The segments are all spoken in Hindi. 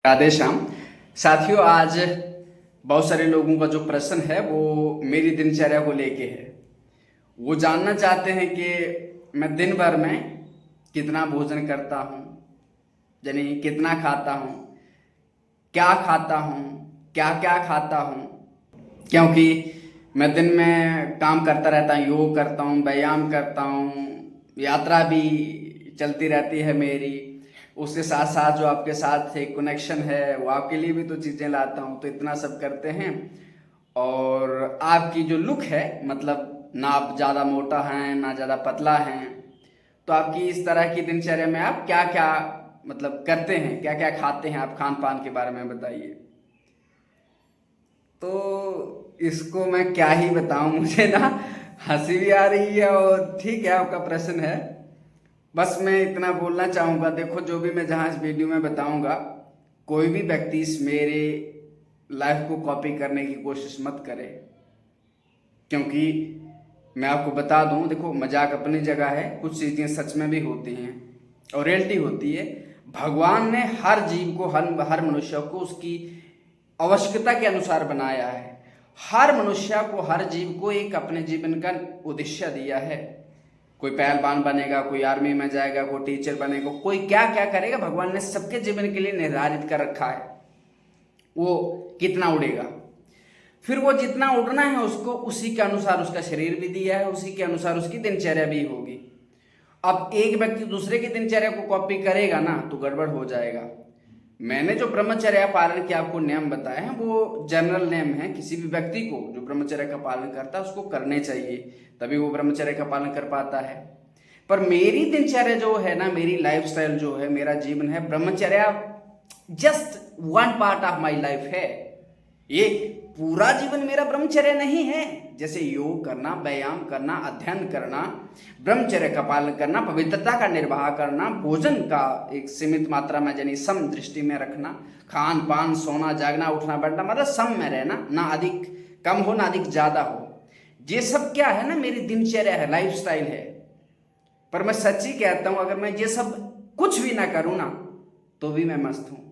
राधे श्याम। साथियों, आज बहुत सारे लोगों का जो प्रश्न है वो मेरी दिनचर्या को लेके है। वो जानना चाहते हैं कि मैं दिन भर में कितना भोजन करता हूँ, यानी कितना खाता हूँ, क्या खाता हूँ, क्या क्या खाता हूँ। क्योंकि मैं दिन में काम करता रहता हूँ, योग करता हूँ, व्यायाम करता हूँ, यात्रा भी चलती रहती है मेरी। उसके साथ साथ जो आपके साथ एक कनेक्शन है वो आपके लिए भी तो चीज़ें लाता हूँ, तो इतना सब करते हैं। और आपकी जो लुक है, मतलब ना आप ज़्यादा मोटा हैं ना ज़्यादा पतला हैं, तो आपकी इस तरह की दिनचर्या में आप क्या क्या मतलब करते हैं, क्या क्या खाते हैं, आप खान पान के बारे में बताइए। तो इसको मैं क्या ही बताऊं, मुझे ना हंसी भी आ रही है। और ठीक है, आपका प्रश्न है। बस मैं इतना बोलना चाहूँगा, देखो जो भी मैं जहाँ इस वीडियो में बताऊँगा, कोई भी व्यक्ति इस मेरे लाइफ को कॉपी करने की कोशिश मत करे। क्योंकि मैं आपको बता दूं, देखो मजाक अपनी जगह है, कुछ चीज़ें सच में भी होती हैं और रियलिटी होती है। भगवान ने हर जीव को, हर मनुष्य को उसकी आवश्यकता के अनुसार बनाया है। हर मनुष्य को, हर जीव को एक अपने जीवन का उद्देश्य दिया है। कोई पहलवान बनेगा, कोई आर्मी में जाएगा, कोई टीचर बनेगा, कोई क्या क्या करेगा। भगवान ने सबके जीवन के लिए निर्धारित कर रखा है वो कितना उड़ेगा। फिर वो जितना उड़ना है उसको उसी के अनुसार उसका शरीर भी दिया है, उसी के अनुसार उसकी दिनचर्या भी होगी। अब एक व्यक्ति दूसरे की दिनचर्या को कॉपी करेगा ना तो गड़बड़ हो जाएगा। मैंने जो ब्रह्मचर्या पालन के आपको नियम बताए हैं वो जनरल नियम है। किसी भी व्यक्ति को जो ब्रह्मचर्य का पालन करता है उसको करने चाहिए, तभी वो ब्रह्मचर्य का पालन कर पाता है। पर मेरी दिनचर्या जो है ना, मेरी लाइफस्टाइल जो है, मेरा जीवन है, brahmacharya just one part of my life है। ये पूरा जीवन मेरा ब्रह्मचर्य नहीं है। जैसे योग करना, व्यायाम करना, अध्ययन करना, ब्रह्मचर्य का पालन करना, पवित्रता का निर्वाह करना, भोजन का एक सीमित मात्रा में यानी सम दृष्टि में रखना, खान पान, सोना, जागना, उठना बैठना, मतलब सम में रहना, ना अधिक कम हो ना अधिक ज्यादा हो। ये सब क्या है ना, मेरी दिनचर्या है, लाइफस्टाइल है। पर मैं सच्ची कहता हूं, अगर मैं ये सब कुछ भी ना करूं ना तो भी मैं मस्त हूं,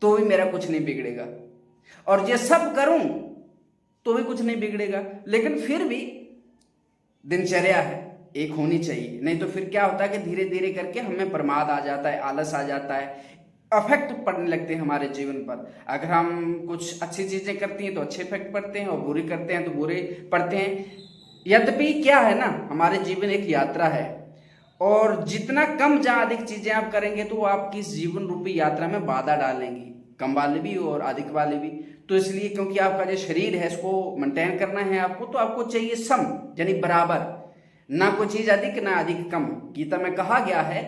तो भी मेरा कुछ नहीं बिगड़ेगा। और ये सब करूं तो भी कुछ नहीं बिगड़ेगा। लेकिन फिर भी दिनचर्या है, एक होनी चाहिए। नहीं तो फिर क्या होता है कि धीरे धीरे करके हमें प्रमाद आ जाता है, आलस आ जाता है, अफेक्ट पड़ने लगते हैं हमारे जीवन पर। अगर हम कुछ अच्छी चीजें करती हैं तो अच्छे इफेक्ट पड़ते हैं, और बुरी करते हैं तो बुरे पड़ते हैं। यद्यपि क्या है ना, हमारे जीवन एक यात्रा है, और जितना कम जहां अधिक चीजें आप करेंगे तो वो आपकी इस जीवन रूपी यात्रा में बाधा डालेंगी, कम वाले भी और अधिक वाले भी। तो इसलिए क्योंकि आपका जो शरीर है इसको मेंटेन करना है आपको, तो आपको चाहिए सम, यानी बराबर, ना कोई चीज अधिक ना अधिक कम। गीता में कहा गया है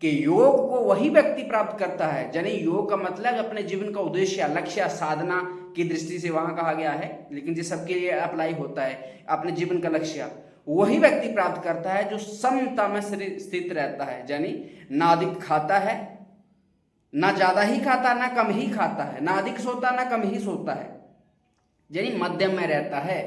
कि योग को वही व्यक्ति प्राप्त करता है, यानी योग का मतलब अपने जीवन का उद्देश्य, लक्ष्य, साधना की दृष्टि से वहां कहा गया है, लेकिन ये सबके लिए अप्लाई होता है। अपने जीवन का लक्ष्य वही व्यक्ति प्राप्त करता है जो समता में स्थित रहता है, यानी ना अधिक खाता है, ना ज्यादा ही खाता, ना कम ही खाता है, ना अधिक सोता ना कम ही सोता है, यानी मध्यम में रहता है।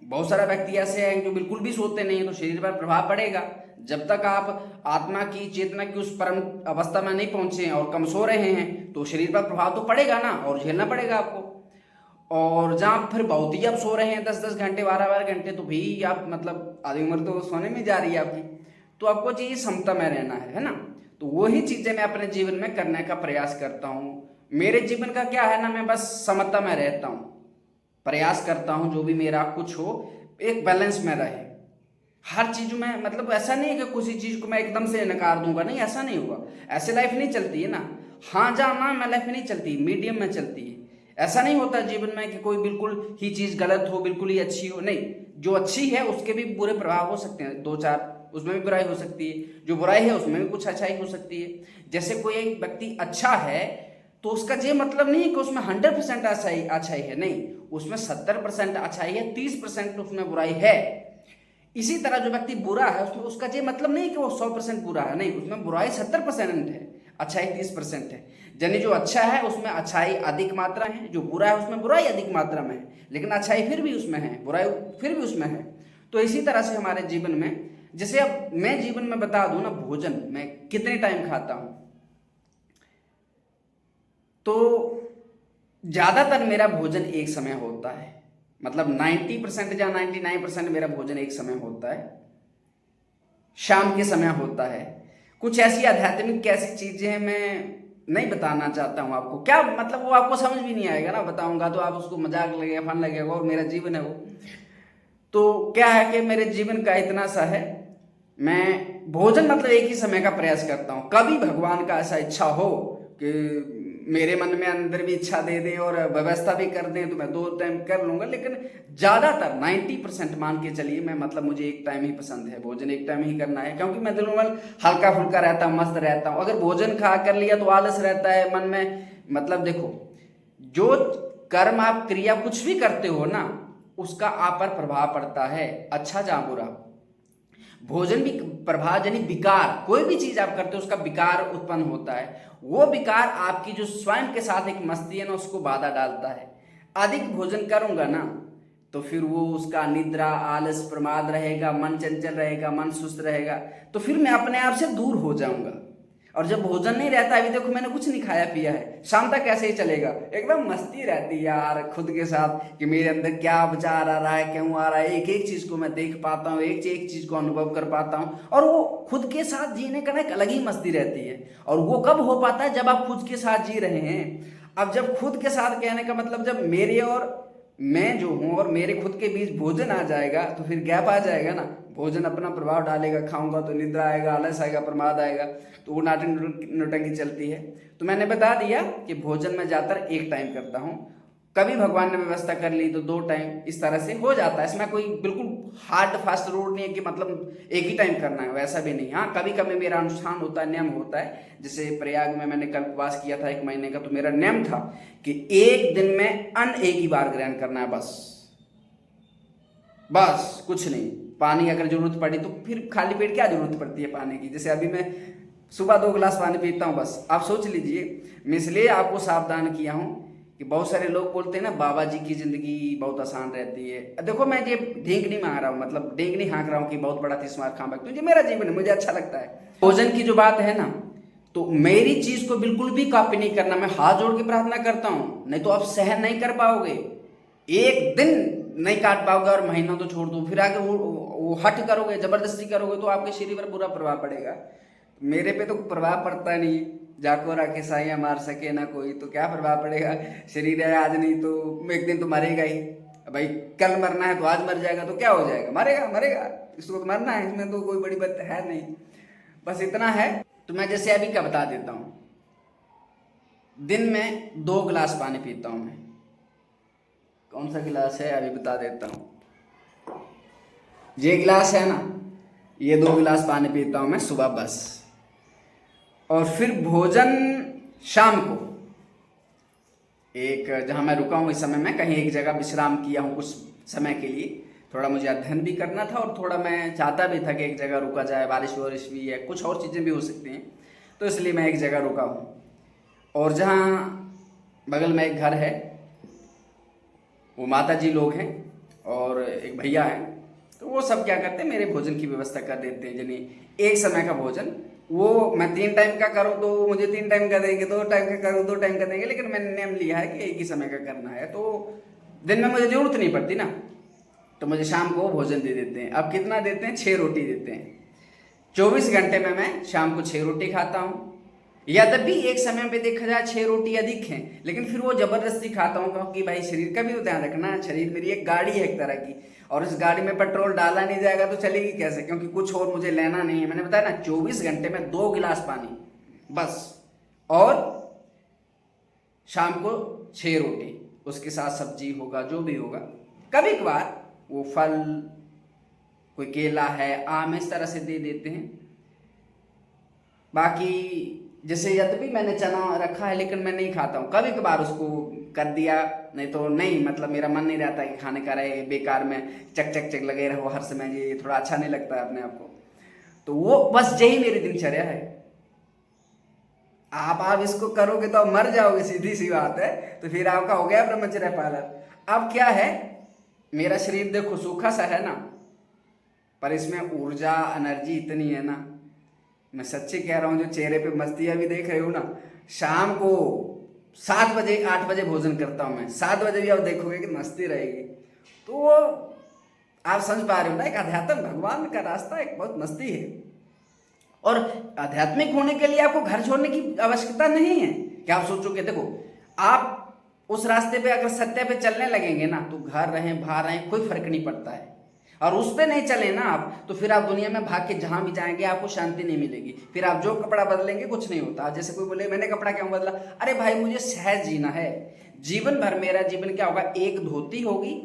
बहुत सारा व्यक्ति ऐसे हैं जो बिल्कुल भी सोते नहीं है, तो शरीर पर प्रभाव पड़ेगा। जब तक आप आत्मा की, चेतना की उस परम अवस्था में नहीं पहुंचे और कम सो रहे हैं तो शरीर पर प्रभाव तो पड़ेगा ना, और झेलना पड़ेगा आपको। और जहाँ फिर बहुत ही आप सो रहे हैं 10-10 घंटे, 12-12 घंटे, तो भी आप मतलब आधी उम्र तो सोने में जा रही है आपकी। तो आपको चाहिए समता में रहना है ना। तो वही चीजें मैं अपने जीवन में करने का प्रयास करता हूँ। मेरे जीवन का क्या है ना, मैं बस समता में रहता हूँ, प्रयास करता हूँ जो भी मेरा कुछ हो एक बैलेंस में रहे। हर चीज में, मतलब ऐसा नहीं है कि किसी चीज को मैं एकदम से नकार दूंगा, नहीं, ऐसा नहीं होगा। ऐसे लाइफ नहीं चलती है ना। हाँ जहाँ ना मैं लाइफ नहीं चलती, मीडियम में चलती है। ऐसा नहीं होता जीवन में कि कोई बिल्कुल ही चीज गलत हो, बिल्कुल ही अच्छी हो, नहीं। जो अच्छी है उसके भी बुरे प्रभाव हो सकते हैं, दो चार, उसमें भी बुराई हो सकती है। जो बुराई है उसमें भी कुछ अच्छाई हो सकती है। जैसे कोई एक व्यक्ति अच्छा है तो उसका ये मतलब नहीं कि उसमें 100% अच्छाई है, नहीं, उसमें 70% अच्छाई है, 30% उसमें बुराई है। इसी तरह जो व्यक्ति बुरा है उसमें उसका ये मतलब नहीं कि वो 100% बुरा है, नहीं, उसमें बुराई 70% है, अच्छाई 30% है। यानी जो अच्छा है उसमें अच्छाई अधिक मात्रा है, जो बुरा है उसमें बुराई अधिक मात्रा में है, लेकिन अच्छाई फिर भी उसमें है, बुराई फिर भी उसमें है। तो इसी तरह से हमारे जीवन में, जैसे अब मैं जीवन में बता दूं ना, भोजन मैं कितने टाइम खाता हूं। तो ज़्यादातर मेरा भोजन एक समय होता है, मतलब 90% या 99% मेरा भोजन एक समय होता है, शाम के समय होता है। कुछ ऐसी आध्यात्मिक कैसी चीज़ें मैं नहीं बताना चाहता हूँ आपको, क्या मतलब वो आपको समझ भी नहीं आएगा ना, बताऊंगा तो आप उसको मजाक लगेगा, फन लगेगा, और मेरा जीवन है वो। तो क्या है कि मेरे जीवन का इतना सा है, मैं भोजन मतलब एक ही समय का प्रयास करता हूँ। कभी भगवान का ऐसा इच्छा हो कि मेरे मन में अंदर भी इच्छा दे दें और व्यवस्था भी कर दें तो मैं 2 टाइम कर लूंगा, लेकिन ज़्यादातर 90% मान के चलिए मैं, मतलब मुझे एक टाइम ही पसंद है, भोजन एक टाइम ही करना है, क्योंकि मैं दिनों भर हल्का फुल्का रहता हूँ, मस्त रहता हूँ। अगर भोजन खा कर लिया तो आलस रहता है मन में। मतलब देखो, जो कर्म आप क्रिया कुछ भी करते हो ना, उसका आप पर प्रभाव पड़ता है, अच्छा या बुरा। भोजन भी प्रभाव, यानी विकार, कोई भी चीज आप करते हो उसका विकार उत्पन्न होता है। वो विकार आपकी जो स्वयं के साथ एक मस्ती है ना, उसको बाधा डालता है। अधिक भोजन करूंगा ना तो फिर वो उसका निद्रा, आलस, प्रमाद रहेगा, मन चंचल रहेगा, मन सुस्त रहेगा, तो फिर मैं अपने आप से दूर हो जाऊंगा। और जब भोजन नहीं रहता, अभी देखो मैंने कुछ नहीं खाया पिया है, शाम तक कैसे ही चलेगा, एकदम मस्ती रहती है यार खुद के साथ कि मेरे अंदर क्या विचार आ रहा है, क्यों आ रहा है, एक एक चीज को मैं देख पाता हूँ, एक एक चीज को अनुभव कर पाता हूँ। और वो खुद के साथ जीने का ना एक अलग ही मस्ती रहती है। और वो कब हो पाता है, जब आप खुद के साथ जी रहे हैं। अब जब खुद के साथ कहने का मतलब, जब मेरे और मैं जो हूँ और मेरे खुद के बीच भोजन आ जाएगा तो फिर गैप आ जाएगा ना, भोजन अपना प्रभाव डालेगा, खाऊंगा तो निद्रा आएगा, आलस आएगा, प्रमाद आएगा, तो वो नौटंकी चलती है। तो मैंने बता दिया कि भोजन में ज़्यादातर एक टाइम करता हूँ, कभी भगवान ने व्यवस्था कर ली तो 2 टाइम, इस तरह से हो जाता है। इसमें कोई बिल्कुल हार्ड फास्ट रूल नहीं है कि मतलब एक ही टाइम करना है, वैसा भी नहीं। हाँ, कभी कभी मेरा अनुष्ठान होता है, नियम होता है। जैसे प्रयाग में मैंने कल्पवास किया था 1 महीने का, तो मेरा नियम था कि एक दिन में अन्न एक ही बार ग्रहण करना है, बस बस कुछ नहीं। पानी अगर जरूरत पड़ी तो फिर खाली पेट क्या जरूरत पड़ती है पानी की, जैसे अभी मैं सुबह 2 गिलास पानी पीता हूँ बस। आप सोच लीजिए, मैं इसलिए आपको सावधान किया हूँ कि बहुत सारे लोग बोलते हैं ना बाबा जी की जिंदगी बहुत आसान रहती है। देखो मैं ये ढींग नहीं मार रहा हूँ, मतलब ढींग नहीं हाँक रहा हूँ कि बहुत बड़ा तीसमार खां बैठता हूँ, ये मेरा जीवन है, मुझे अच्छा लगता है। भोजन की जो बात है ना, तो मेरी चीज को बिल्कुल भी कॉपी नहीं करना। मैं हाथ जोड़ के प्रार्थना करता हूँ, नहीं तो आप सहन नहीं कर पाओगे, एक दिन नहीं काट पाओगे, और महीनों तो छोड़ दो, फिर आगे वो हट करोगे, जबरदस्ती करोगे तो आपके शरीर पर बुरा प्रभाव पड़ेगा। मेरे पे तो प्रभाव पड़ता नहीं, जाको राखे साइया मार सके ना कोई, तो क्या प्रभाव पड़ेगा। शरीर है आज, नहीं तो एक दिन तो मरेगा ही। भाई कल मरना है तो आज मर जाएगा तो क्या हो जाएगा, मरेगा मरेगा, इसको तो मरना है, इसमें तो कोई बड़ी बात है नहीं। बस इतना है। तो मैं जैसे अभी का बता देता हूँ, दिन में 2 गिलास पानी पीता हूँ मैं। कौन सा गिलास है अभी बता देता हूँ, ये गिलास है ना, ये 2 गिलास पानी पीता हूँ मैं सुबह बस। और फिर भोजन शाम को, एक जहाँ मैं रुका हूँ इस समय, मैं कहीं एक जगह विश्राम किया हूँ कुछ समय के लिए, थोड़ा मुझे अध्ययन भी करना था और थोड़ा मैं चाहता भी था कि एक जगह रुका जाए, बारिश वारिश भी है, कुछ और चीज़ें भी हो सकती हैं, तो इसलिए मैं एक जगह रुका हूँ। और जहाँ बगल में एक घर है, वो माता जी लोग हैं और एक भैया हैं, तो वो सब क्या करते हैं, मेरे भोजन की व्यवस्था कर देते हैं। यानी एक समय का भोजन, वो मैं 3 टाइम का करूँ तो मुझे 3 टाइम का देंगे, 2 टाइम का करूँ 2 टाइम का देंगे, लेकिन मैंने नियम लिया है कि एक ही समय का करना है। तो दिन में मुझे जरूरत नहीं पड़ती ना, तो मुझे शाम को भोजन दे देते हैं। अब कितना देते हैं, 6 रोटी देते हैं। 24 घंटे में मैं शाम को 6 रोटी खाता हूँ। यद्यपि एक समय पे देखा जाए 6 रोटी अधिक हैं, लेकिन फिर वो जबरदस्ती खाता हूँ, क्योंकि भाई शरीर का भी तो ध्यान रखना है। शरीर मेरी एक गाड़ी है एक तरह की, और इस गाड़ी में पेट्रोल डाला नहीं जाएगा तो चलेगी कैसे, क्योंकि कुछ और मुझे लेना नहीं है। मैंने बताया ना, 24 घंटे में 2 गिलास पानी बस, और शाम को 6 रोटी, उसके साथ सब्जी होगा, जो भी होगा, कभी कभार वो फल, कोई केला है, आम, इस तरह से दे देते हैं। बाकी जैसे यद्यपि मैंने चना रखा है लेकिन मैं नहीं खाता हूँ, कभी कभार उसको कर दिया, नहीं तो नहीं, मतलब मेरा मन नहीं रहता कि खाने का रहे, बेकार में चक चक चक लगे रहो हर समय, ये थोड़ा अच्छा नहीं लगता है अपने आप को। तो वो बस यही मेरी दिनचर्या है। आप इसको करोगे तो आप मर जाओगे, सीधी सी बात है। तो फिर आपका हो गया ब्रह्मचर्य पालन। अब क्या है, मेरा शरीर देखो सूखा सा है ना, पर इसमें ऊर्जा एनर्जी इतनी है ना, मैं सच्ची कह रहा हूँ, जो चेहरे पे मस्ती अभी देख रहे हो ना, शाम को 7 बजे 8 बजे भोजन करता हूँ मैं, 7 बजे भी आप देखोगे कि मस्ती रहेगी। तो वो आप समझ पा रहे हो ना, एक अध्यात्म भगवान का रास्ता एक बहुत मस्ती है। और आध्यात्मिक होने के लिए आपको घर छोड़ने की आवश्यकता नहीं है कि आप सोचोगे। देखो, आप उस रास्ते पे अगर सत्य पे चलने लगेंगे ना, तो घर रहें बाहर रहें कोई फर्क नहीं पड़ता है। और उस पे नहीं चले ना आप, तो फिर आप दुनिया में भाग के जहां भी जाएंगे आपको शांति नहीं मिलेगी। फिर आप जो कपड़ा बदलेंगे कुछ नहीं होता। जैसे कोई बोले मैंने कपड़ा क्यों बदला, अरे भाई मुझे सहज जीना है। जीवन भर मेरा जीवन क्या होगा, एक धोती होगी,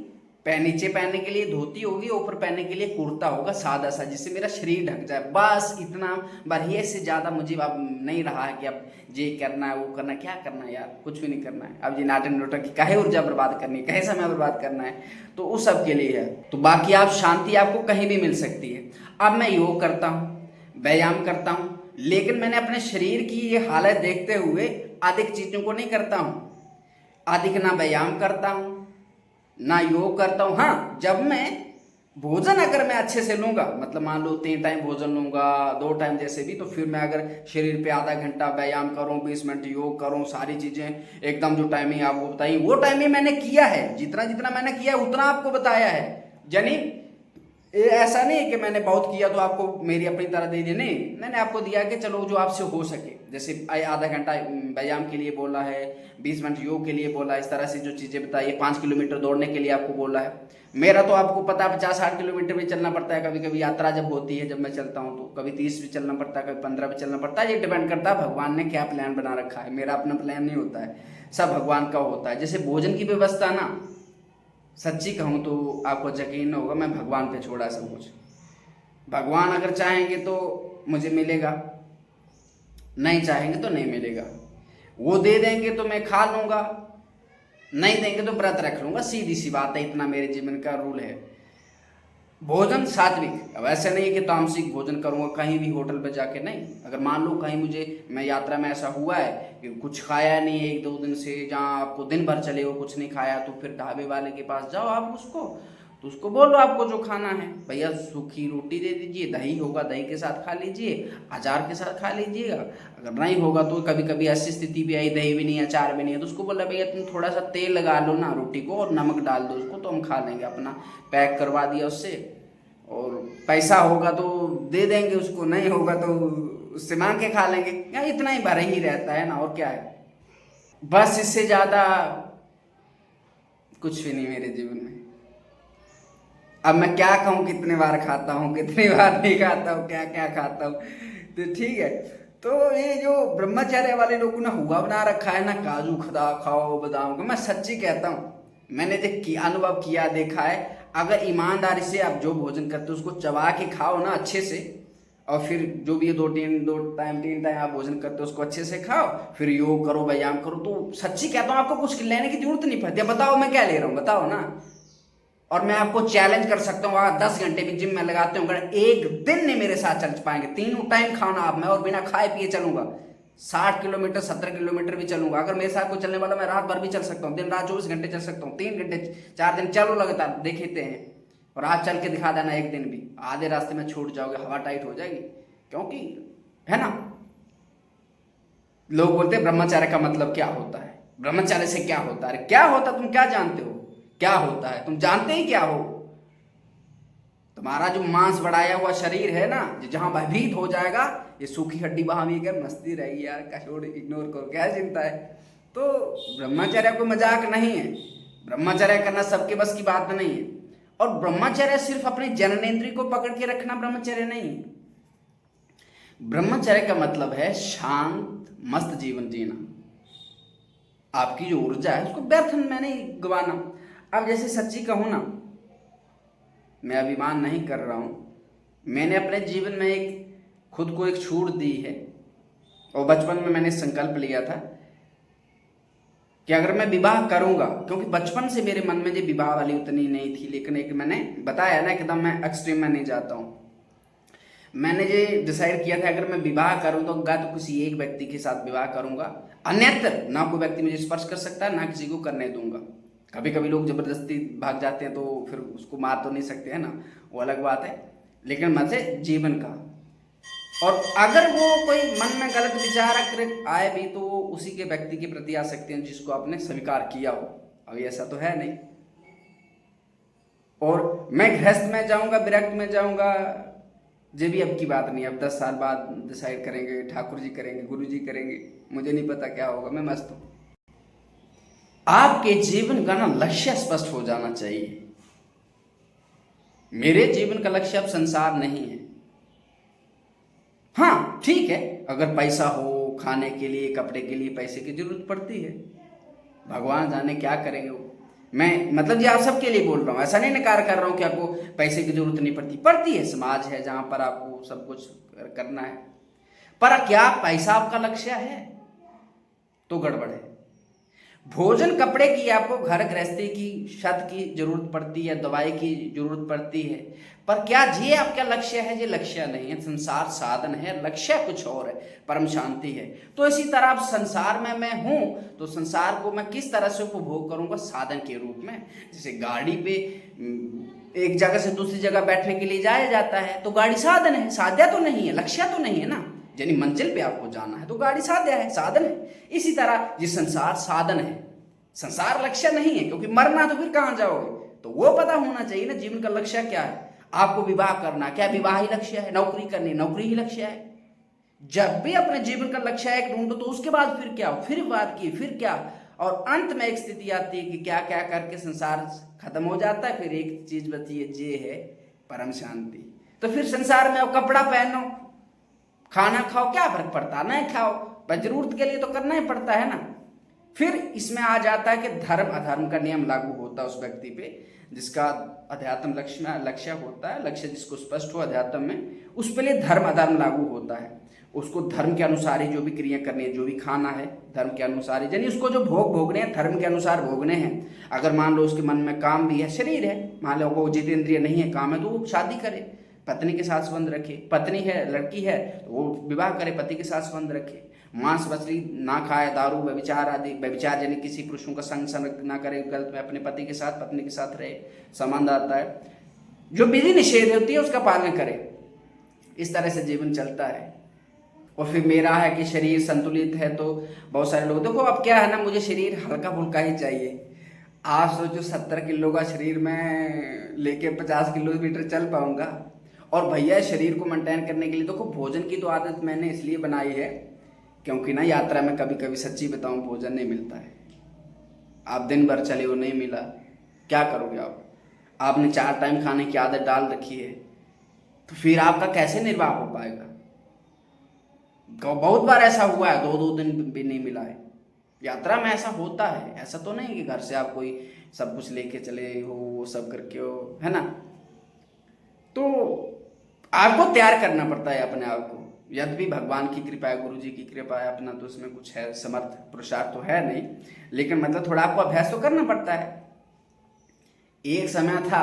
नीचे पहनने के लिए धोती होगी, ऊपर पहनने के लिए कुर्ता होगा सादा सा, जिससे मेरा शरीर ढक जाए, बस इतना। बढ़िया से ज्यादा मुझे अब नहीं रहा है कि अब ये करना है वो करना है। क्या करना है यार, कुछ भी नहीं करना है। अब ये नाटक नोटक की काहे ऊर्जा बर्बाद करनी है, कहे समय बर्बाद करना है, तो उस सब के लिए है। तो बाकी आप शांति आपको कहीं भी मिल सकती है। अब मैं योग करता हूँ, व्यायाम करता हूँ, लेकिन मैंने अपने शरीर की ये हालत देखते हुए अधिक चीजों को नहीं करता हूँ। अधिक ना व्यायाम करता हूँ ना योग करता हूँ। हाँ, जब मैं भोजन अगर मैं अच्छे से लूंगा, मतलब मान लो 3 टाइम भोजन लूंगा, 2 टाइम जैसे भी, तो फिर मैं अगर शरीर पे आधा घंटा व्यायाम करूं, 20 मिनट योग करूं, सारी चीजें एकदम जो टाइमिंग आपको बताई वो टाइमिंग मैंने किया है। जितना जितना मैंने किया है उतना आपको बताया है। यानी ऐसा नहीं है कि मैंने बहुत किया तो आपको मेरी अपनी तरह दे दी, नहीं, मैंने आपको दिया कि चलो जो आपसे हो सके। जैसे आधा घंटा व्यायाम के लिए बोला है, 20 मिनट योग के लिए बोला है, इस तरह से जो चीजें बताई है। 5 किलोमीटर दौड़ने के लिए आपको बोला है। मेरा तो आपको पता है 50-60 किलोमीटर भी चलना पड़ता है। कभी कभी यात्रा जब होती है, जब मैं चलता हूँ, तो कभी 30 भी चलना पड़ता है, कभी 15 भी चलना पड़ता है। ये डिपेंड करता है भगवान ने क्या प्लान बना रखा है। मेरा अपना प्लान नहीं होता है, सब भगवान का होता है। जैसे भोजन की व्यवस्था ना, सच्ची कहूँ तो आपको यकीन न होगा, मैं भगवान पे छोड़ा सब कुछ। भगवान अगर चाहेंगे तो मुझे मिलेगा, नहीं चाहेंगे तो नहीं मिलेगा। वो दे देंगे तो मैं खा लूंगा, नहीं देंगे तो व्रत रख लूंगा, सीधी सी बात है। इतना मेरे जीवन का रूल है। भोजन सात्विक, अब ऐसे नहीं कि तामसिक भोजन करूंगा कहीं भी होटल पे जाके, नहीं। अगर मान लो कहीं मुझे, मैं यात्रा में ऐसा हुआ है कि कुछ खाया नहीं है 1-2 दिन से, जहाँ आपको दिन भर चले हो कुछ नहीं खाया, तो फिर ढाबे वाले के पास जाओ आप, उसको बोलो आपको जो खाना है, भैया सूखी रोटी दे दीजिए, दही होगा दही के साथ खा लीजिए, अचार के साथ खा लीजिएगा। अगर नहीं होगा तो कभी कभी ऐसी स्थिति भी आई दही भी नहीं है अचार भी नहीं है, तो उसको बोला भैया तुम थोड़ा सा तेल लगा लो ना रोटी को और नमक डाल दो उसको, तो हम खा लेंगे। अपना पैक करवा दिया उससे, और पैसा होगा तो दे देंगे उसको, नहीं होगा तो उससे मांग के खा लेंगे। या इतना ही भरा ही रहता है ना, और क्या है। बस इससे ज्यादा कुछ भी नहीं मेरे जीवन में। अब मैं क्या कहूँ, कितने बार खाता हूँ कितनी बार नहीं खाता हूँ, क्या क्या खाता हूँ, तो ठीक है। तो ये जो ब्रह्मचर्य वाले लोगों ने हुआ बना रखा है ना, काजू खदा खाओ बादाम को, मैं सच्ची कहता हूँ, मैंने अनुभव किया देखा है। अगर ईमानदारी से आप जो भोजन करते हो उसको चबा के खाओ ना अच्छे से, और फिर जो भी 3 टाइम आप भोजन करते हो उसको अच्छे से खाओ, फिर योग करो व्यायाम करो, तो सच्ची कहता हूँ आपको कुछ लेने की जरूरत नहीं पड़ती। बताओ मैं क्या ले रहा हूँ, बताओ ना। और मैं आपको चैलेंज कर सकता हूँ, अगर 10 घंटे भी जिम में लगाते हूँ, अगर एक दिन नहीं मेरे साथ चल पाएंगे, 3 टाइम खाना आप मैं, और बिना खाए पिए चलूंगा, 60 किलोमीटर 70 किलोमीटर भी चलूंगा। अगर मेरे साथ कोई चलने वाला, मैं रात भर भी चल सकता हूँ, दिन रात 24 घंटे चल सकता हूँ, 3 घंटे 4 दिन चलो लगातार, देखते हैं। और आज चल के दिखा देना एक दिन भी, आधे रास्ते में छूट जाओगे, हवा टाइट हो जाएगी, क्योंकि है ना। लोग बोलते हैं ब्रह्मचर्य का मतलब क्या होता है, ब्रह्मचर्य से क्या होता है, क्या होता तुम क्या जानते हो, क्या होता है तुम जानते ही क्या हो। तुम्हारा जो मांस बढ़ाया हुआ शरीर है ना, जहां भयभीत हो जाएगा, ये सूखी हड्डी वहां भी कर मस्ती रहेगी यार, कशोर इग्नोर करो, क्या चिंता है। तो ब्रह्मचर्य कोई मजाक नहीं है, ब्रह्मचर्य करना सबके बस की बात नहीं है। और ब्रह्मचर्य सिर्फ अपने जननेंद्रिय को पकड़ के रखना ब्रह्मचर्य नहीं है। ब्रह्मचर्य का मतलब है शांत मस्त जीवन जीना। आपकी जो ऊर्जा है उसको व्यर्थ में नहीं गवाना। अब जैसे सच्ची कहूं ना, मैं अभिमान नहीं कर रहा हूं, मैंने अपने जीवन में खुद को एक छूट दी है। और बचपन में मैंने संकल्प लिया था कि अगर मैं विवाह करूंगा, क्योंकि बचपन से मेरे मन में जो विवाह वाली उतनी नहीं थी, लेकिन एक मैंने बताया ना एकदम मैं एक्सट्रीम में नहीं जाता हूं। मैंने ये डिसाइड किया था अगर मैं विवाह करूं तो किसी एक व्यक्ति के साथ विवाह करूंगा, अन्यत्र ना कोई व्यक्ति मुझे स्पर्श कर सकता है, ना किसी को करने दूंगा। कभी कभी लोग जबरदस्ती भाग जाते हैं तो फिर उसको मार तो नहीं सकते है ना, वो अलग बात है। लेकिन मुझे जीवन का और अगर वो कोई मन में गलत विचार आए भी तो वो उसी के व्यक्ति के प्रति आ सकते हैं जिसको आपने स्वीकार किया हो। अभी ऐसा तो है नहीं। और मैं गृहस्थ में जाऊंगा, विरक्त में जाऊंगा, ये भी अब की बात नहीं। अब 10 साल बाद डिसाइड करेंगे, ठाकुर जी करेंगे, गुरु जी करेंगे, मुझे नहीं पता क्या होगा, मैं मस्त हूं। आपके जीवन का ना लक्ष्य स्पष्ट हो जाना चाहिए। मेरे जीवन का लक्ष्य अब संसार नहीं है। हाँ ठीक है, अगर पैसा हो, खाने के लिए, कपड़े के लिए पैसे की जरूरत पड़ती है, भगवान जाने क्या करेंगे वो। मैं मतलब ये आप सबके लिए बोल रहा हूँ, ऐसा नहीं नकार कर रहा हूँ कि आपको पैसे की जरूरत नहीं पड़ती, पड़ती है। समाज है जहां पर आपको सब कुछ करना है, पर क्या पैसा आपका लक्ष्य है तो गड़बड़ है। भोजन कपड़े की आपको घर गृहस्थी की छत की जरूरत पड़ती है, दवाई की जरूरत पड़ती है, पर क्या ये आपका लक्ष्य है? ये लक्ष्य नहीं है। संसार साधन है, लक्ष्य कुछ और है, परम शांति है। तो इसी तरह अब संसार में मैं हूं तो संसार को मैं किस तरह से उपभोग करूंगा? साधन के रूप में। जैसे गाड़ी पे एक जगह से दूसरी जगह बैठने के लिए जाया जाता है तो गाड़ी साधन है, साध्य तो नहीं है, लक्ष्य तो नहीं है ना। यानी मंजिल पे आपको जाना है तो गाड़ी साध्य है, साधन है। इसी तरह ये संसार साधन है, संसार लक्ष्य नहीं है, क्योंकि मरना तो फिर कहां जाओगे। तो वो पता होना चाहिए ना जीवन का लक्ष्य क्या है। आपको विवाह करना, क्या विवाह ही लक्ष्य है? नौकरी करनी, नौकरी ही लक्ष्य है? जब भी अपने जीवन का लक्ष्य एक ढूंढो तो उसके बाद फिर क्या, फिर बात की, फिर क्या, और अंत में एक स्थिति आती है कि क्या क्या करके संसार खत्म हो जाता है। फिर एक चीज बची है, ये है परम शांति। तो फिर संसार में अब कपड़ा पहनो, खाना खाओ, क्या फर्क पड़ता? नहीं खाओ, पर जरूरत के लिए तो करना ही पड़ता है ना। फिर इसमें आ जाता है कि धर्म अधर्म का नियम लागू होता है उस व्यक्ति पे जिसका अध्यात्म लक्ष्य होता है। लक्ष्य जिसको स्पष्ट हो अध्यात्म में, उस पे लिए धर्म अधर्म लागू होता है। उसको धर्म के अनुसार ही जो भी क्रिया करनी है, जो भी खाना है धर्म के अनुसार ही, यानी उसको जो भोग भोगने हैं धर्म के अनुसार भोगने हैं। अगर मान लो उसके मन में काम भी है, शरीर है, मान लो वो जितेंद्रिय नहीं है, काम है, तो वो शादी करे, पत्नी के साथ संबंध रखे। पत्नी है, लड़की है, तो वो विवाह करे, पति के साथ संबंध रखे। मांस मछली ना खाए, दारू व्यभिचार आदि, व्यभिचार यानी किसी पुरुषों का संग ना करे गलत में, अपने पति के साथ पत्नी के साथ रहे, संबंध आता है। जो विधि निषेध होती है उसका पालन करे। इस तरह से जीवन चलता है। और फिर मेरा है कि शरीर संतुलित है, तो बहुत सारे लोग देखो अब क्या है ना, मुझे शरीर हल्का फुल्का ही चाहिए। आप सोचो 70 किलो का शरीर मैं लेके 50 किलोमीटर चल पाऊंगा। और भैया शरीर को मेंटेन करने के लिए देखो भोजन की तो आदत मैंने इसलिए बनाई है क्योंकि ना यात्रा में कभी कभी सच्ची बताऊं भोजन नहीं मिलता है। आप दिन भर चले हो, नहीं मिला, क्या करोगे आप? आपने 4 टाइम खाने की आदत डाल रखी है तो फिर आपका कैसे निर्वाह हो पाएगा? बहुत बार ऐसा हुआ है, 2-2 दिन भी नहीं मिला है। यात्रा में ऐसा होता है, ऐसा तो नहीं कि घर से आप कोई सब कुछ लेके चले हो, वो सब करके हो, है ना। तो आपको तैयार करना पड़ता है अपने आप को। यद्यपि भगवान की कृपा है, गुरु जी की कृपा है, अपना तो उसमें कुछ है, समर्थ पुरुषार्थ तो है नहीं, लेकिन मतलब थोड़ा आपको अभ्यास तो करना पड़ता है। एक समय था,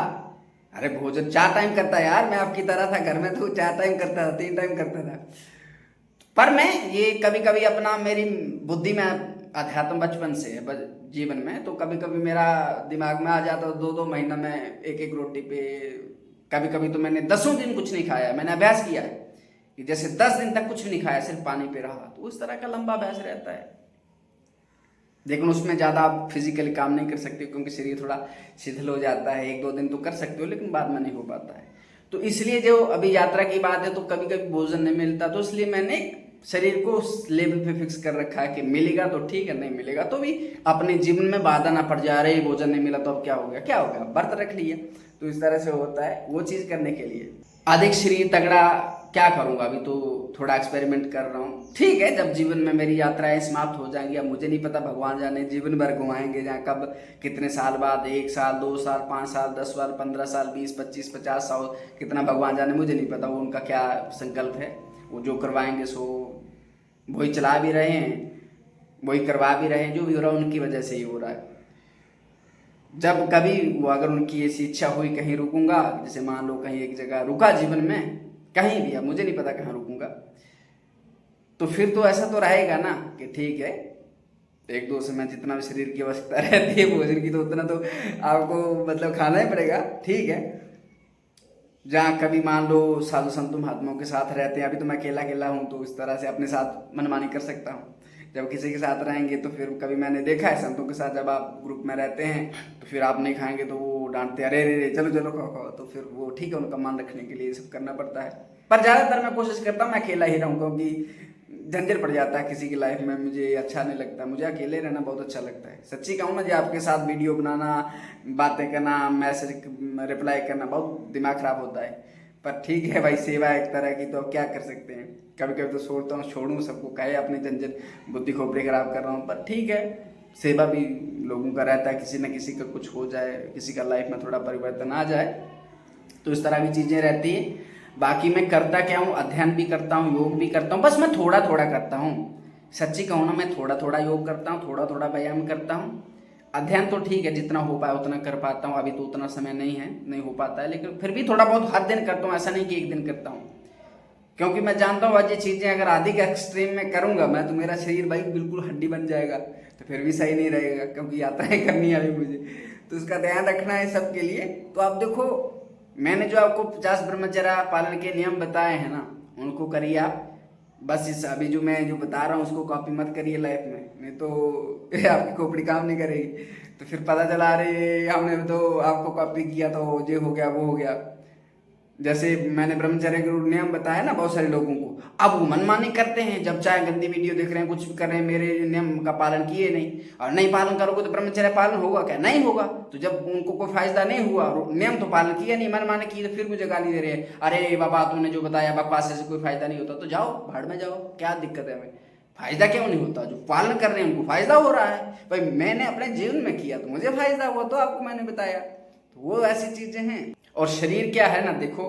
अरे भोजन 4 टाइम करता है यार, मैं आपकी तरह था, घर में तो 4 टाइम करता था, 3 टाइम करता था। पर मैं ये कभी कभी अपना, मेरी बुद्धि में अध्यात्म बचपन से है जीवन में, तो कभी कभी मेरा दिमाग में आ जाता है 2-2 महीना में एक रोटी पे। कभी कभी तो मैंने 10 दिन कुछ नहीं खाया, मैंने अभ्यास किया है कि जैसे 10 दिन तक कुछ नहीं खाया, सिर्फ पानी पे रहा, तो उस तरह का लंबा अभ्यास रहता है। लेकिन उसमें ज़्यादा आप फिजिकली काम नहीं कर सकते क्योंकि शरीर थोड़ा शिथिल हो जाता है। 1-2 दिन तो कर सकते हो लेकिन बाद में नहीं हो पाता है। तो इसलिए जो अभी यात्रा की बात है तो कभी कभी भोजन नहीं मिलता, तो इसलिए मैंने शरीर को उस लेवल पे फिक्स कर रखा है कि मिलेगा तो ठीक है, नहीं मिलेगा तो भी अपने जीवन में बाधा ना पड़ जा रही, भोजन नहीं मिला तो अब क्या हो गया, क्या हो गया, व्रत रख लिया। तो इस तरह से होता है। वो चीज़ करने के लिए अधिक शरीर तगड़ा क्या करूंगा, अभी तो थोड़ा एक्सपेरिमेंट कर रहा हूँ। ठीक है, जब जीवन में मेरी यात्राएं समाप्त हो जाएंगी, अब मुझे नहीं पता, भगवान जाने जीवन भर घुमाएंगे जहाँ कब कितने साल बाद, 1 साल 2 साल 5 साल 10 साल 15 साल 20 25 50 साल, कितना भगवान जाने, मुझे नहीं पता वो उनका क्या संकल्प है। वो जो करवाएंगे सो वही चला भी रहे हैं, वही करवा भी रहे हैं, जो भी हो रहा है उनकी वजह से ही हो रहा है। जब कभी वो अगर उनकी ऐसी इच्छा हुई कहीं रुकूंगा, जैसे मान लो कहीं एक जगह रुका जीवन में, कहीं भी, अब मुझे नहीं पता कहाँ रुकूंगा, तो फिर तो ऐसा तो रहेगा ना कि ठीक है 1-2 समय जितना भी शरीर की आवश्यकता रहती है भोजन की, तो उतना तो आपको मतलब खाना ही पड़ेगा, ठीक है। जहाँ कभी मान लो साधु संतों महात्माओं के साथ रहते हैं, अभी तो मैं अकेला अकेला हूँ तो इस तरह से अपने साथ मनमानी कर सकता हूँ। जब किसी के साथ रहेंगे तो फिर कभी मैंने देखा है संतों के साथ जब आप ग्रुप में रहते हैं तो फिर आप नहीं खाएंगे तो वो डांटते हैं, अरे रे चलो चलो खाओ खाओ, तो फिर वो ठीक है, उनका मान रखने के लिए ये सब करना पड़ता है। पर ज़्यादातर मैं कोशिश करता हूँ मैं अकेला ही रहूँ, क्योंकि झंझट पड़ जाता है किसी की लाइफ में, मुझे अच्छा नहीं लगता, मुझे अकेले रहना बहुत अच्छा लगता है। सच्ची कहूँ ना जी, आपके साथ वीडियो बनाना, बातें करना, मैसेज रिप्लाई करना बहुत दिमाग खराब होता है। पर ठीक है भाई, सेवा एक तरह की, तो अब क्या कर सकते हैं। कभी कभी तो सोचता हूँ छोड़ूं सबको, कहे अपनी झंझट बुद्धि खोपड़ी खराब कर रहा हूँ, पर ठीक है, सेवा भी लोगों का रहता है, किसी न किसी का कुछ हो जाए, किसी का लाइफ में थोड़ा परिवर्तन आ जाए, तो इस तरह की चीज़ें रहती है। बाकी मैं करता क्या हूँ, अध्ययन भी करता हूँ, योग भी करता हूँ, बस मैं थोड़ा थोड़ा करता हूँ। सच्ची कहूँ ना, मैं थोड़ा थोड़ा योग करता हूँ, थोड़ा थोड़ा व्यायाम करता हूँ। अध्ययन तो ठीक है, जितना हो पाए उतना कर पाता हूँ, अभी तो उतना समय नहीं है, नहीं हो पाता है, लेकिन फिर भी थोड़ा बहुत हर दिन करता हूँ, ऐसा नहीं कि एक दिन करता हूँ। क्योंकि मैं जानता हूँ आज ये चीज़ें अगर अधिक एक्सट्रीम में करूँगा मैं, तो मेरा शरीर भाई बिल्कुल हड्डी बन जाएगा, तो फिर भी सही नहीं रहेगा, क्योंकि यात्राएं करनी है अभी मुझे, तो इसका ध्यान रखना है सबके लिए। तो आप देखो, मैंने जो आपको 50 ब्रह्मचर्य पालन के नियम बताए हैं ना, उनको करिए आप। बस इस अभी जो मैं जो बता रहा हूँ उसको कॉपी मत करिए लाइफ में, नहीं तो आपकी खोपड़ी काम नहीं करेगी। तो फिर पता चला अरे हमने तो आपको कॉपी किया तो ये हो गया वो हो गया। जैसे मैंने ब्रह्मचर्य के नियम बताया ना बहुत सारे लोगों को, अब वो मनमानी करते हैं, जब चाहे गंदी वीडियो देख रहे हैं, कुछ भी कर रहे हैं, मेरे नियम का पालन किए नहीं, और नहीं पालन करोगे तो ब्रह्मचर्य पालन होगा क्या, नहीं होगा। तो जब उनको कोई फायदा नहीं हुआ, नियम तो पालन किया नहीं, मनमानी की, तो फिर मुझे गाली दे रहे हैं, अरे बाबा तुमने जो बताया बकवास से कोई फायदा नहीं होता, तो जाओ भाड़ में जाओ, क्या दिक्कत है हमें, फायदा क्यों नहीं होता। जो पालन कर रहे हैं उनको फायदा हो रहा है, भाई मैंने अपने जीवन में किया तो मुझे फायदा हुआ, तो आपको मैंने बताया। तो वो ऐसी चीजें हैं। और शरीर क्या है ना, देखो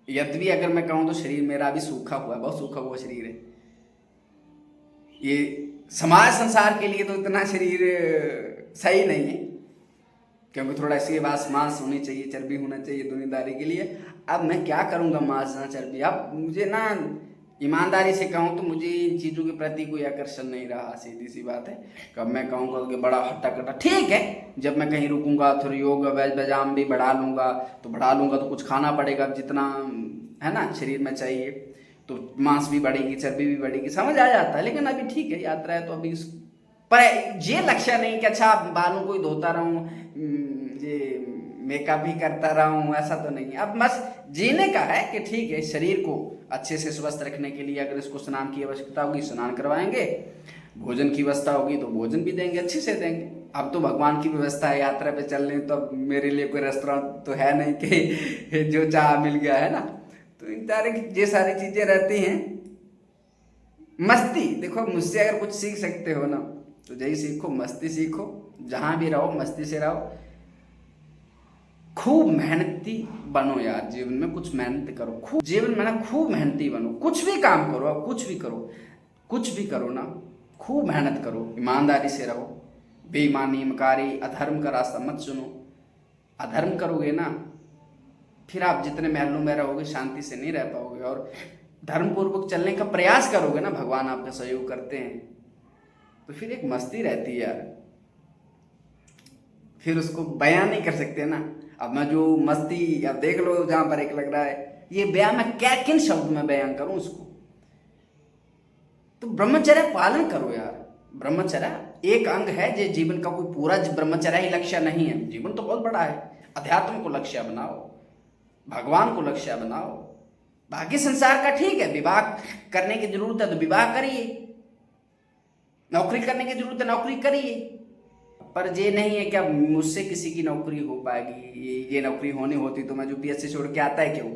यद्यपि अगर मैं कहूँ तो शरीर मेरा अभी सूखा हुआ है, बहुत सूखा हुआ शरीर है। ये समाज संसार के लिए तो इतना शरीर सही नहीं है, क्योंकि थोड़ा इसके पास मांस होनी चाहिए, चर्बी होना चाहिए दुनियादारी के लिए। अब मैं क्या करूँगा, मांस ना चर्बी। अब मुझे ना ईमानदारी से कहूँ तो मुझे इन चीज़ों के प्रति कोई आकर्षण नहीं रहा, सीधी सी बात है। कब मैं कहूँगा कि बड़ा हट्टा कट्टा, ठीक है, जब मैं कहीं रुकूंगा थोड़ा योग व्यायाम भी बढ़ा लूँगा तो कुछ खाना पड़ेगा, जितना है ना शरीर में चाहिए, तो मांस भी बढ़ेगी, चर्बी भी बढ़ेगी, समझ आ जाता है। लेकिन अभी ठीक है, यात्रा है तो अभी पर ये लक्ष्य नहीं कि अच्छा बालों को ही धोता रहूं, ये मेकअप भी करता रहूं, ऐसा तो नहीं है। अब बस जीने का है कि ठीक है, शरीर को अच्छे से स्वस्थ रखने के लिए अगर इसको स्नान की आवश्यकता होगी स्नान करवाएंगे, भोजन की व्यवस्था होगी तो भोजन भी देंगे, अच्छे से देंगे। अब तो भगवान की व्यवस्था है, यात्रा पे चल रहे, तो अब मेरे लिए कोई रेस्टोरेंट तो है नहीं कि जो चाह मिल गया है ना। तो इन तरह की ये सारी चीजें रहती हैं। मस्ती देखो, मुझसे अगर कुछ सीख सकते हो ना तो यही सीखो, मस्ती सीखो, जहां भी रहो मस्ती से रहो, खूब मेहनती बनो यार, जीवन में कुछ मेहनत करो, खूब जीवन में ना खूब मेहनती बनो, कुछ भी काम करो, अब कुछ भी करो ना, खूब मेहनत करो, ईमानदारी से रहो, बेईमानी मकारी अधर्म का रास्ता मत चुनो। अधर्म करोगे ना फिर आप जितने महलों में रहोगे शांति से नहीं रह पाओगे, और धर्म पूर्वक चलने का प्रयास करोगे ना, भगवान आपका सहयोग करते हैं, तो फिर एक मस्ती रहती है यार, फिर उसको बयान नहीं कर सकते ना। अब मैं जो मस्ती, अब देख लो जहां पर एक लग रहा है, ये बयान मैं क्या किन शब्द में बयान करूं उसको। तो ब्रह्मचर्य पालन करो यार, ब्रह्मचर्य एक अंग है, जो जीवन का कोई पूरा ब्रह्मचर्य ही लक्ष्य नहीं है, जीवन तो बहुत बड़ा है। अध्यात्म को लक्ष्य बनाओ, भगवान को लक्ष्य बनाओ, बाकी संसार का ठीक है, विवाह करने की जरूरत है तो विवाह करिए, नौकरी करने की जरूरत है नौकरी करिए, पर ये नहीं है कि अब मुझसे किसी की नौकरी हो पाएगी, ये नौकरी होनी होती तो मैं जो पीएससी छोड़ के आता है क्यों,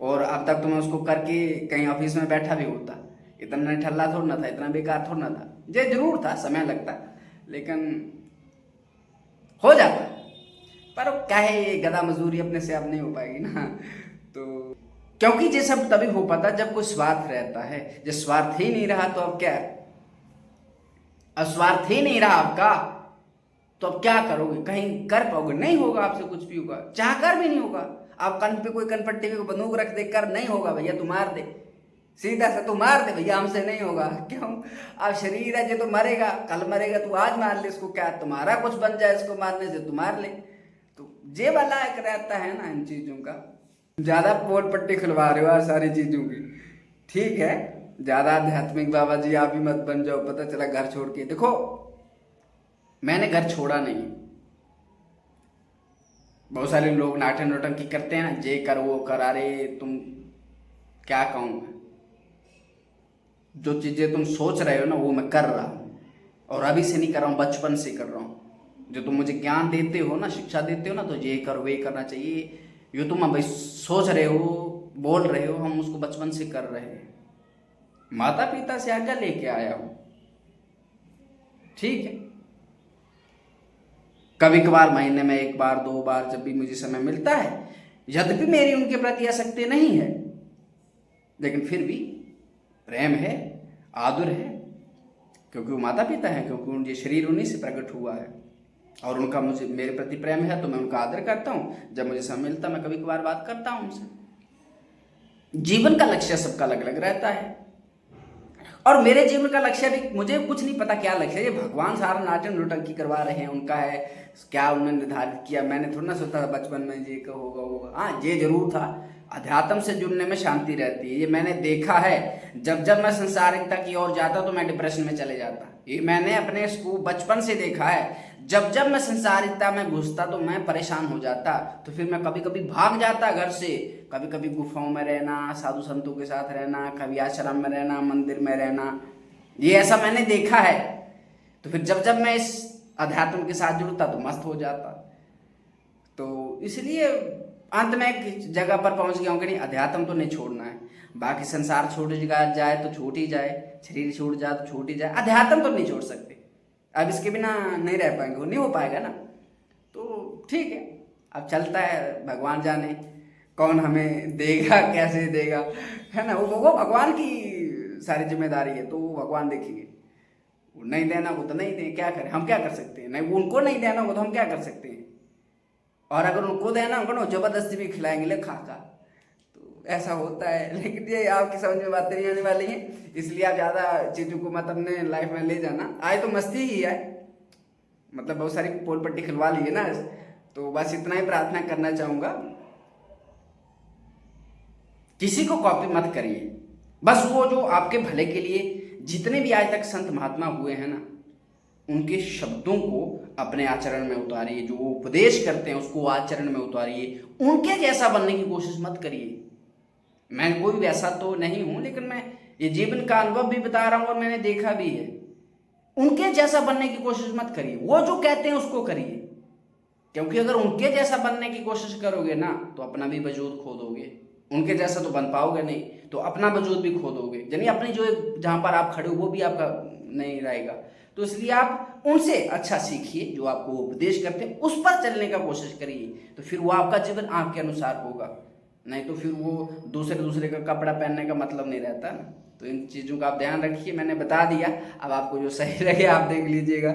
और अब तक तो मैं उसको करके कहीं ऑफिस में बैठा भी होता, इतना ठल्ला थोड़ा ना था, इतना बेकार थोड़ा ना था, ये जरूर था, समय लगता लेकिन हो जाता, पर क्या है ये गधा मजदूरी अपने से अब नहीं हो पाएगी ना। तो क्योंकि ये सब तभी हो पाता जब कोई स्वार्थ रहता है, जब स्वार्थ ही नहीं रहा तो अब क्या है, अस्वार्थ ही नहीं रहा आपका तो अब क्या करोगे, कहीं कर पाओगे, नहीं होगा आपसे कुछ भी होगा, चाह कर भी नहीं होगा। आप कन पे कोई कनपट्टी पे बंदूक रख दे कर, नहीं होगा भैया, तू मार दे, सीधा सा तू मार दे भैया, हमसे नहीं होगा। क्यों, अब शरीर है जो तो मरेगा, कल मरेगा, तू आज मार ले इसको, क्या तुम्हारा कुछ बन जाए इसको मारने से, तू मार ले। तो ये वाला एक रहता है ना इन चीजों का। ज्यादा पोल पट्टी खुलवा रहे हो यार सारी चीजों की। ठीक है, ज्यादा आध्यात्मिक बाबा जी आप भी मत बन जाओ, पता चला घर छोड़ के। देखो मैंने घर छोड़ा नहीं। बहुत सारे लोग नाटक नोटंकी करते हैं ना, ये कर वो कर, अरे तुम क्या कहूँ मैं? जो चीजें तुम सोच रहे हो ना वो मैं कर रहा हूँ, और अभी से नहीं कर रहा हूँ, बचपन से कर रहा हूँ। जो तुम मुझे ज्ञान देते हो ना, शिक्षा देते हो ना, तो ये करो वे करना चाहिए, यो तुम अभी सोच रहे हो बोल रहे हो, हम उसको बचपन से कर रहे हैं। माता पिता से आज्ञा लेके आया हूं। ठीक है, कभी कभार महीने में एक बार दो बार जब भी मुझे समय मिलता है, यद्यपि मेरी उनके प्रति आसक्ति नहीं है, लेकिन फिर भी प्रेम है, आदर है, क्योंकि वो माता पिता है, क्योंकि उनके शरीर उन्हीं से प्रकट हुआ है, और उनका मुझे मेरे प्रति प्रेम है, तो मैं उनका आदर करता हूँ। जब मुझे समय मिलता मैं कभी कभार बात करता हूँ उनसे। जीवन का लक्ष्य सबका अलग अलग रहता है, और मेरे जीवन का लक्ष्य भी मुझे कुछ नहीं पता क्या लक्ष्य है। ये भगवान सारा नाटक नोटंकी करवा रहे हैं, उनका है क्या, उन्होंने निर्धारित किया। मैंने थोड़ा ना सोचा था बचपन में ये का होगा। हाँ ये जरूर था, अध्यात्म से जुड़ने में शांति रहती है, ये मैंने देखा है। जब जब मैं संसारिकता की ओर जाता तो मैं डिप्रेशन में चले जाता, ये मैंने अपने स्कूल बचपन से देखा है। जब जब मैं संसारिकता में घुसता तो मैं परेशान हो जाता, तो फिर मैं कभी कभी भाग जाता घर से। कभी कभी गुफाओं में रहना, साधु संतों के साथ रहना, कभी आश्रम में रहना, मंदिर में रहना, ये ऐसा मैंने देखा है। तो फिर जब जब मैं इस अध्यात्म के साथ जुड़ता तो मस्त हो जाता। तो इसलिए अंत में एक जगह पर पहुंच गया हूँ कि नहीं, अध्यात्म तो नहीं छोड़ना है। बाकी संसार छूट जाए तो छूट ही जाए, शरीर छूट जाए तो छूट ही जाए, अध्यात्म तो नहीं छोड़ सकते। अब इसके बिना नहीं रह पाएंगे, वो नहीं हो पाएगा ना। तो ठीक है, अब चलता है, भगवान जाने कौन हमें देगा कैसे देगा, है ना। वो भगवान की सारी जिम्मेदारी है, तो वो भगवान देखेंगे। वो नहीं देना वो तो नहीं दे, क्या करें, हम क्या कर सकते हैं। नहीं उनको नहीं देना वो तो हम क्या कर सकते हैं। और अगर उनको देना होगा ना, जबरदस्ती भी खिलाएंगे ले खा खा, तो ऐसा होता है। लेकिन ये आपकी समझ में बातें नहीं आने वाली हैं, इसलिए आप ज़्यादा चीज़ों को मत अपने लाइफ में ले जाना। आए तो मस्ती ही आए, मतलब बहुत सारी पोल पट्टी खिलवा ली है ना, तो बस इतना ही प्रार्थना करना चाहूँगा, किसी को कॉपी मत करिए। बस वो जो आपके भले के लिए जितने भी आज तक संत महात्मा हुए हैं ना, उनके शब्दों को अपने आचरण में उतारिए, जो वो उपदेश करते हैं उसको आचरण में उतारिए। उनके जैसा बनने की कोशिश मत करिए। मैं कोई वैसा तो नहीं हूं, लेकिन मैं ये जीवन का अनुभव भी बता रहा हूं और मैंने देखा भी है। उनके जैसा बनने की कोशिश मत करिए, वो जो कहते हैं उसको करिए, क्योंकि अगर उनके जैसा बनने की कोशिश करोगे ना तो अपना भी वजूद खो दोगे। उनके जैसा तो बन पाओगे नहीं, तो अपना वजूद भी खो दोगे, यानी अपनी जो जहां पर आप खड़े हो वो भी आपका नहीं रहेगा। तो इसलिए आप उनसे अच्छा सीखिए, जो आपको उपदेश करते हैं उस पर चलने का कोशिश करिए, तो फिर वो आपका जीवन आपके अनुसार होगा। नहीं तो फिर वो दूसरे का कपड़ा पहनने का मतलब नहीं रहता ना। तो इन चीज़ों का आप ध्यान रखिए, मैंने बता दिया। अब आपको जो सही लगे आप देख लीजिएगा।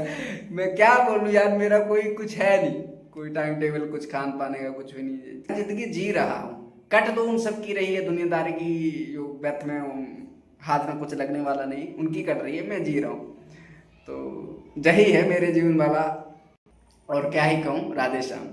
मैं क्या बोलूँ यार, मेरा कोई कुछ है नहीं, कोई टाइम टेबल, कुछ खान पाने का कुछ भी नहीं है। जिंदगी जी रहा हूँ, कट तो उन सब की रही है, दुनियादारी की जो व्यर्थ में हाथ में कुछ लगने वाला नहीं, उनकी कट रही है, मैं जी रहा हूँ। तो यही है मेरे जीवन वाला, और क्या ही कहूँ। राधे श्याम।